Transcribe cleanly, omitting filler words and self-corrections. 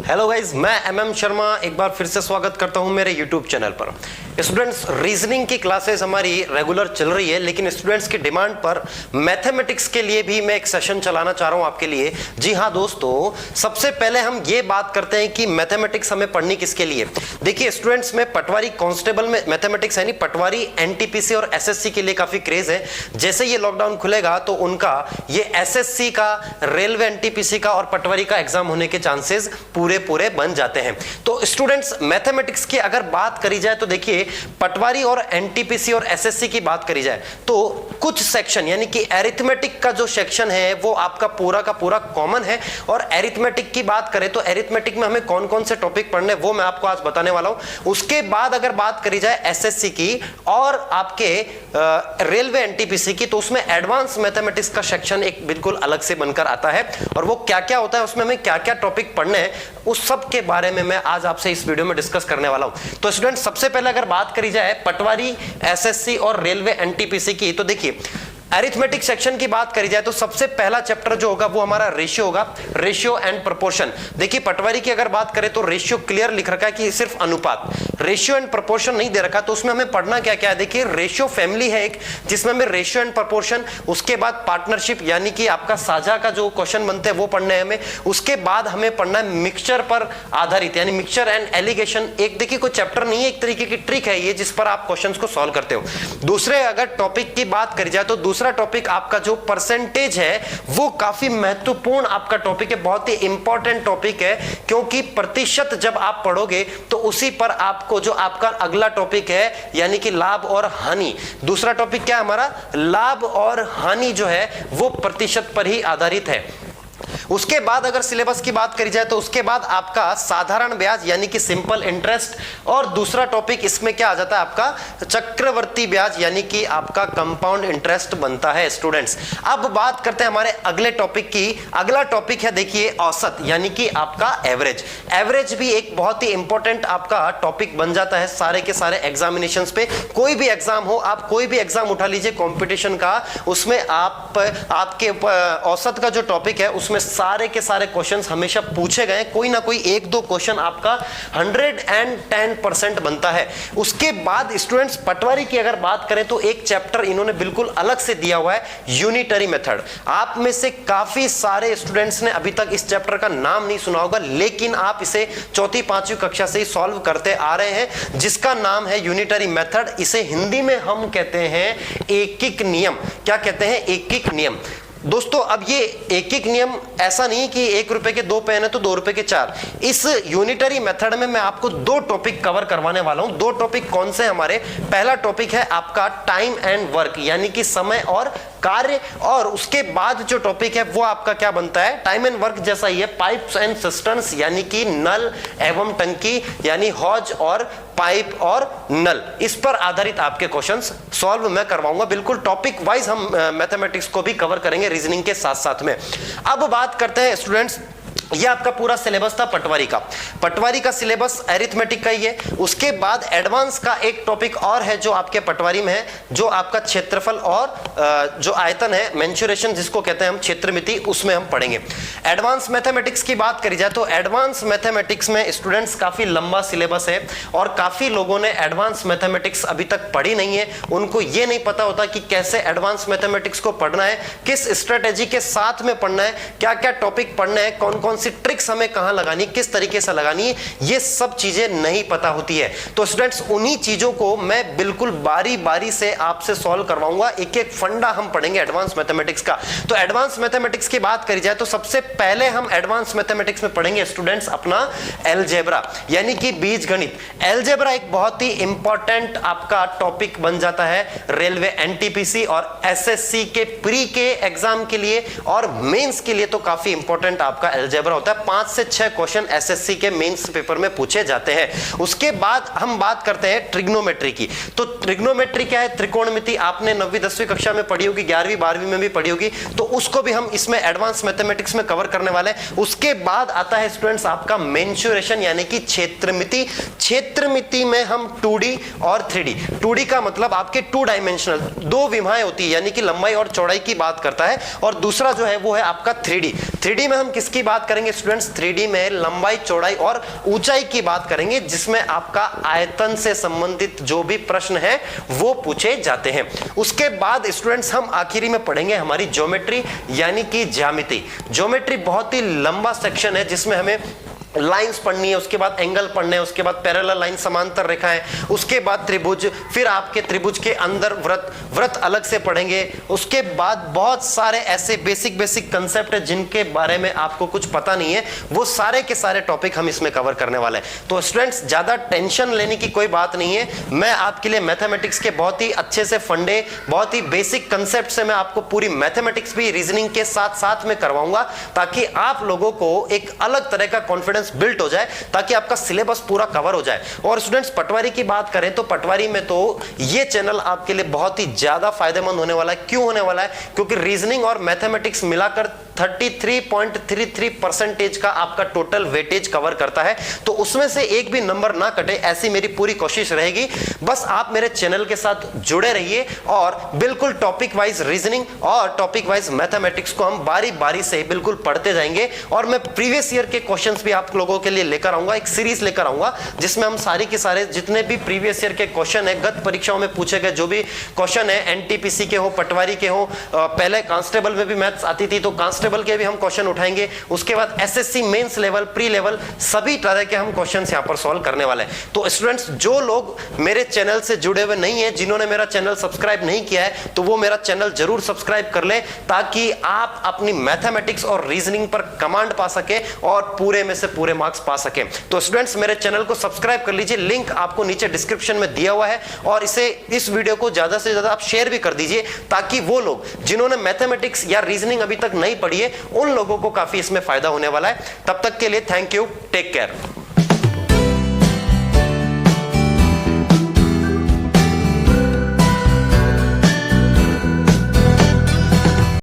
Hello guys, मैं MM Sharma एक बार फिर से स्वागत करता हूं मेरे यूट्यूब चैनल पर। स्टूडेंट्स, रीजनिंग की क्लासेस हमारी रेगुलर चल रही है, लेकिन स्टूडेंट्स की डिमांड पर मैथमेटिक्स के लिए भी मैं एक सेशन चलाना चाह रहा हूं आपके लिए। जी हां दोस्तों, सबसे पहले हम ये बात करते हैं कि मैथमेटिक्स हमें पढ़नी किसके लिए। देखिए स्टूडेंट्स, में पटवारी कांस्टेबल में मैथमेटिक्स यानी पटवारी एनटीपीसी और एसएससी के लिए काफी क्रेज है। जैसे ये लॉकडाउन खुलेगा तो उनका ये एसएससी का, रेलवे एनटीपीसी का और पटवारी का एग्जाम होने के चांसेस पूरे बन जाते हैं। तो स्टूडेंट्स, मैथमेटिक्स की अगर बात करी जाए तो देखिए, पटवारी और एनटीपीसी और एसएससी की बात करी जाए तो कुछ सेक्शन यानी कि अरिथमेटिक का जो सेक्शन है वो आपका पूरा का पूरा कॉमन है। और अरिथमेटिक की बात करें तो अरिथमेटिक में हमें कौन कौन से टॉपिक पढ़ने वो मैं आपको आज बताने वाला हूं। उसके बाद अगर बात करी जाए एसएससी की और आपके रेलवे एनटीपीसी की, तो उसमें एडवांस मैथमेटिक्स का सेक्शन एक बिल्कुल अलग से बनकर आता है। और वो क्या क्या होता है, उसमें हमें क्या क्या टॉपिक पढ़ने हैं, उस सब के बारे में मैं आज आपसे इस वीडियो में डिस्कस करने वाला हूं। तो स्टूडेंट, सबसे पहले अगर बात करी जाए पटवारी, एसएससी और रेलवे एनटीपीसी की, तो देखिए अरिथमेटिक सेक्शन की बात करी जाए तो सबसे पहला चैप्टर जो होगा वो हमारा रेशियो होगा, रेशियो एंड प्रोपोर्शन। देखिए पटवारी की अगर बात करें तो रेशियो क्लियर लिख रखा है कि सिर्फ अनुपात, रेशियो एंड प्रोपोर्शन नहीं दे रखा। तो उसमें हमें पढ़ना क्या क्या है, देखिए रेशियो फैमिली है एक, जिसमें हमें रेशियो एंड प्रोपोर्शन, उसके बाद पार्टनरशिप यानी कि आपका साझा का जो क्वेश्चन बनते हैं वो पढ़ने हैं हमें। उसके बाद हमें पढ़ना है मिक्सचर पर आधारित यानी मिक्सचर एंड एलिगेशन। एक देखिए कोई चैप्टर नहीं है, एक तरीके की ट्रिक है ये जिस पर आप क्वेश्चन को सॉल्व करते हो। दूसरे अगर टॉपिक की बात करी जाए तो दूसरा टॉपिक आपका जो परसेंटेज है वो काफी महत्वपूर्ण आपका टॉपिक है, बहुत ही इंपॉर्टेंट टॉपिक है, क्योंकि प्रतिशत जब आप पढ़ोगे तो उसी पर आपको जो आपका अगला टॉपिक है यानी कि लाभ और हानि, दूसरा टॉपिक क्या है हमारा, लाभ और हानि जो है वो प्रतिशत पर ही आधारित है। उसके बाद अगर सिलेबस की बात करी जाए तो उसके बाद आपका साधारण ब्याज यानी कि सिंपल इंटरेस्ट, और दूसरा टॉपिक इसमें क्या आ जाता है आपका चक्रवर्ती ब्याज यानी कि आपका कंपाउंड इंटरेस्ट बनता है। स्टूडेंट्स, अब बात करते हैं हमारे अगले टॉपिक की। अगला टॉपिक है देखिए औसत यानी कि आपका एवरेज। एवरेज भी एक बहुत ही इंपॉर्टेंट आपका टॉपिक बन जाता है सारे के सारे एग्जामिनेशंस पे। कोई भी एग्जाम हो, आप कोई भी एग्जाम उठा लीजिए कंपटीशन का, उसमें आपके औसत का जो टॉपिक है उसमें सारे के सारे क्वेश्चंस हमेशा पूछे गए, कोई ना कोई एक दो क्वेश्चन आपका 110% बनता है। उसके बाद स्टूडेंट्स, पटवारी की अगर बात करें तो एक चैप्टर इन्होंने बिल्कुल अलग से दिया हुआ है, यूनिटरी मेथड। आप में से काफी सारे स्टूडेंट्स ने अभी तक इस चैप्टर का नाम नहीं सुना होगा, लेकिन आप इसे चौथी पांचवी कक्षा से ही सॉल्व करते आ रहे हैं, जिसका नाम है यूनिटरी मेथड। इसे हिंदी में हम कहते हैं एकिक नियम। क्या कहते हैं, एकिक नियम। दोस्तों, अब ये एक एक नियम ऐसा नहीं कि 1 रुपए के 2 पेन है तो 2 रुपए के 4। इस यूनिटरी मेथड में मैं आपको 2 टॉपिक कवर करवाने वाला हूं। 2 टॉपिक कौन से हमारे, पहला टॉपिक है आपका टाइम एंड वर्क यानी कि समय और कार्य, और उसके बाद जो टॉपिक है वो आपका क्या बनता है, टाइम एंड वर्क जैसा ही है, पाइप्स एंड सिस्टर्न्स यानी कि नल एवं टंकी यानी हौज और पाइप और नल, इस पर आधारित आपके क्वेश्चंस सॉल्व मैं करवाऊंगा। बिल्कुल टॉपिक वाइज हम मैथमेटिक्स को भी कवर करेंगे रीजनिंग के साथ साथ में। अब बात करते हैं स्टूडेंट्स, यह आपका पूरा सिलेबस था पटवारी का। पटवारी का सिलेबस अरिथमेटिक का ही है। उसके बाद एडवांस का एक टॉपिक और है जो आपके पटवारी में है, जो आपका क्षेत्रफल और जो आयतन है, मेंसुरेशन जिसको कहते हैं हम, क्षेत्रमिति, उसमें हम पढ़ेंगे। एडवांस मैथमेटिक्स की बात करी जाए तो एडवांस मैथमेटिक्स में स्टूडेंट्स काफी लंबा सिलेबस है और काफी लोगों ने एडवांस मैथमेटिक्स अभी तक पढ़ी नहीं है। उनको ये नहीं पता होता कि कैसे एडवांस मैथमेटिक्स को पढ़ना है, किस स्ट्रेटेजी के साथ में पढ़ना है, क्या क्या टॉपिक पढ़ना है, कौन कौन सी ट्रिक्स हमें कहां लगानी, किस तरीके से लगानी है, ये सब चीजें नहीं पता होती है। तो स्टूडेंट्स, उन्हीं चीजों को मैं बिल्कुल बारी बारी से आपसे सॉल्व करवाऊंगा। एक एक फंडा हम पढ़ेंगे एडवांस मैथमेटिक्स का। तो एडवांस मैथमेटिक्स की बात करी जाए तो सबसे पहले हम एडवांस मैथमेटिक्स में पढ़ेंगे स्टूडेंट्स अपना अलजेब्रा यानी कि बीजगणित। अलजेब्रा एक बहुत ही इंपॉर्टेंट आपका टॉपिक बन जाता है रेलवे एनटीपीसी और एसएससी के प्री के एग्जाम के लिए, और मेंस के लिए तो काफी इंपॉर्टेंट आपका अलजेब्रा होता है। 5 से 6 क्वेश्चन एसएससी के मेंस पेपर में पूछे जाते हैं। उसके बाद हम बात करते हैं ट्रिग्नोमेट्री की। तो ट्रिग्नोमेट्री क्या है, त्रिकोणमिति, आपने 9वीं 10वीं कक्षा में पढ़ी होगी, 11वीं 12वीं में भी पढ़ी होगी, तो उसको भी हम इसमें एडवांस मैथमेटिक्स में कवर करने वाले हैं। उसके बाद आता है स्टूडेंट्स आपका मेंसुरेशन यानी कि क्षेत्रमिति। क्षेत्रमिति में हम 2D और 3D, 2D का मतलब आपके 2 डायमेंशनल, 2 विमाएं होती है यानी कि लंबाई और चौड़ाई की बात करता है, और दूसरा जो है वो है आपका 3D। 3D में हम किसकी बात करेंगे, करेंगे स्टूडेंट्स 3D में लंबाई, चौड़ाई और ऊंचाई की बात करेंगे, जिसमें आपका आयतन से संबंधित जो भी प्रश्न है वो पूछे जाते हैं। उसके बाद स्टूडेंट्स हम आखिरी में पढ़ेंगे हमारी ज्योमेट्री यानी कि ज्यामिति। ज्योमेट्री बहुत ही लंबा सेक्शन है जिसमें हमें लाइंस पढ़नी है, उसके बाद एंगल पढ़ने हैं, उसके बाद पैरेलल लाइन समांतर रेखाएं, उसके बाद त्रिभुज, फिर आपके त्रिभुज के अंदर वृत्त अलग से पढ़ेंगे। उसके बाद बहुत सारे ऐसे बेसिक कंसेप्ट है जिनके बारे में आपको कुछ पता नहीं है, वो सारे के सारे टॉपिक हम इसमें कवर करने वाले हैं। तो स्टूडेंट्स ज्यादा टेंशन लेने की कोई बात नहीं है, मैं आपके लिए मैथमेटिक्स के बहुत ही अच्छे से फंडे, बहुत ही बेसिक कंसेप्ट से मैं आपको पूरी मैथमेटिक्स भी रीजनिंग के साथ साथ में करवाऊंगा, ताकि आप लोगों को एक अलग तरह का कॉन्फिडेंस बिल्ट हो जाए, ताकि आपका सिलेबस पूरा कवर हो जाए। और स्टूडेंट्स पटवारी की बात करें तो पटवारी में तो ये चैनल आपके लिए बहुत ही ज्यादा फायदेमंद होने वाला है। क्यों होने वाला है? क्योंकि रीजनिंग और मैथमेटिक्स मिलाकर 33.33% का आपका टोटल वेटेज कवर करता है, तो उसमें से एक भी नंबर ना कटे, ऐसी मेरी पूरी कोशिश रहेगी। बस आप मेरे चैनल के साथ जुड़े रहिए और बिल्कुल टॉपिक वाइज रीजनिंग और टॉपिक वाइज मैथमेटिक्स को हम बारी बारी से बिल्कुल पढ़ते जाएंगे। और मैं प्रीवियस ईयर के क्वेश्चंस भी आप लोगों के लिए लेकर आऊंगा, एक सीरीज लेकर आऊंगा जिसमें हम सारे के सारे जितने भी प्रीवियस ईयर के क्वेश्चन है, गत परीक्षाओं में पूछे गए जो भी क्वेश्चन है, एनटीपीसी के हो, पटवारी के हो, पहले कांस्टेबल में भी मैथ्स आती थी तो कांस्टेबल के भी हम क्वेश्चन उठाएंगे। उसके बाद SSC mains level, pre level, सभी तरह के हम क्वेश्चंस यहां पर सॉल्व करने वाले हैं। तो स्टूडेंट्स जो लोग मेरे चैनल से जुड़े हुए नहीं है, जिन्होंने मेरा चैनल सब्सक्राइब नहीं किया है, तो वो मेरा चैनल जरूर सब्सक्राइब कर ले, ताकि आप अपनी मैथमेटिक्स और रीजनिंग पर कमांड पा सके और पूरे में से पूरे मार्क्स पा सके। तो स्टूडेंट्स मेरे चैनल को सब्सक्राइब कर लीजिए, लिंक आपको नीचे डिस्क्रिप्शन में दिया हुआ है, और इस वीडियो को ज्यादा से ज्यादा आप शेयर भी कर दीजिए, ताकि वो लोग जिन्होंने मैथमेटिक्स या रीजनिंग अभी तक नहीं पढ़ी है, उन लोगों को काफी इसमें फायदा होने वाला है। तब तक के लिए थैंक यू, टेक केयर।